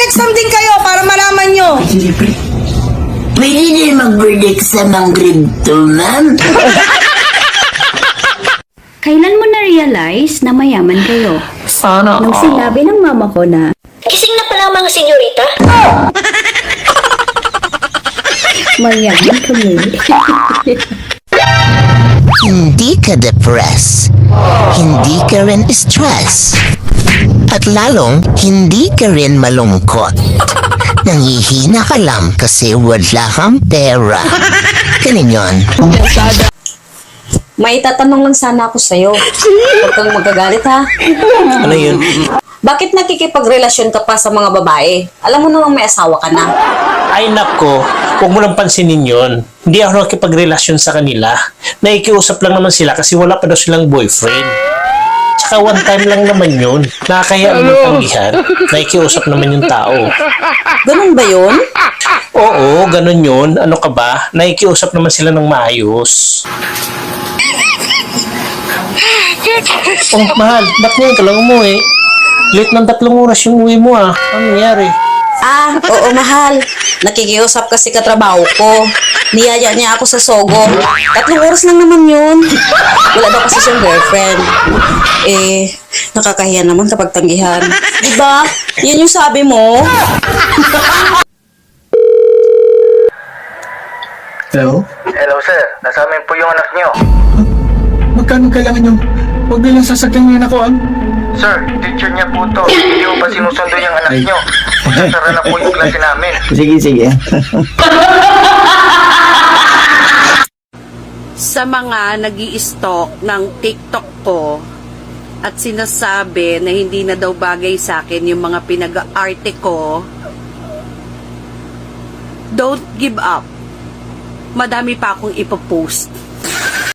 mag-exam din kayo para malaman nyo. Pwede din mag-board exam ang grade 2, ma'am? Kailan mo na-realize na mayaman kayo? Sana Nung sinabi ng mama ko na, Gising na pala mga senyorita. mayaman kami. Hindi ka depressed. Hindi ka rin stress. At lalong, hindi ka rin malungkot. Nangihina ka lang kasi wala kang pera. Ganun yun. May tatanong lang sana ako sa'yo. Huwag kang magagalit ha. Ano yun? Bakit nakikipagrelasyon ka pa sa mga babae? Alam mo namang may asawa ka na. Ay nako, huwag mo lang pansinin yun. Hindi ako nakikipagrelasyon sa kanila. Naikiusap lang naman sila kasi wala pa daw silang boyfriend. Tsaka one time lang naman yun. Nakakaya naman tanggihan. Naikiusap naman yung tao. Ganun ba yun? Oo, ganun yun. Ano ka ba? Naikiusap naman sila ng maayos. Oh, mahal. Ba't ngayon ka lang umuwi? Late ng 3 oras yung uwi mo ah. Ano nangyari? Oo mahal. Nakikiusap kasi katrabaho ko. Niyaya niya ako sa Sogo. 3 oras lang naman yun. Wala daw kasi siyang girlfriend. Nakakahiya naman kapag tanggihan. Diba? Yan yung sabi mo. Hello? Hello sir, nasa amin po yung anak niyo. Magkano kailangan nyo? Huwag nilang sasakyan yung anak ko, Sir, teacher niya po to. Hindi mo pa sinusundo yung anak niyo. Sasara na po yung klase namin. Sige. Sa mga nag-i-stalk ng TikTok ko at sinasabi na hindi na daw bagay sa akin yung mga pinag-aarte ko, don't give up. Madami pa akong ipopost.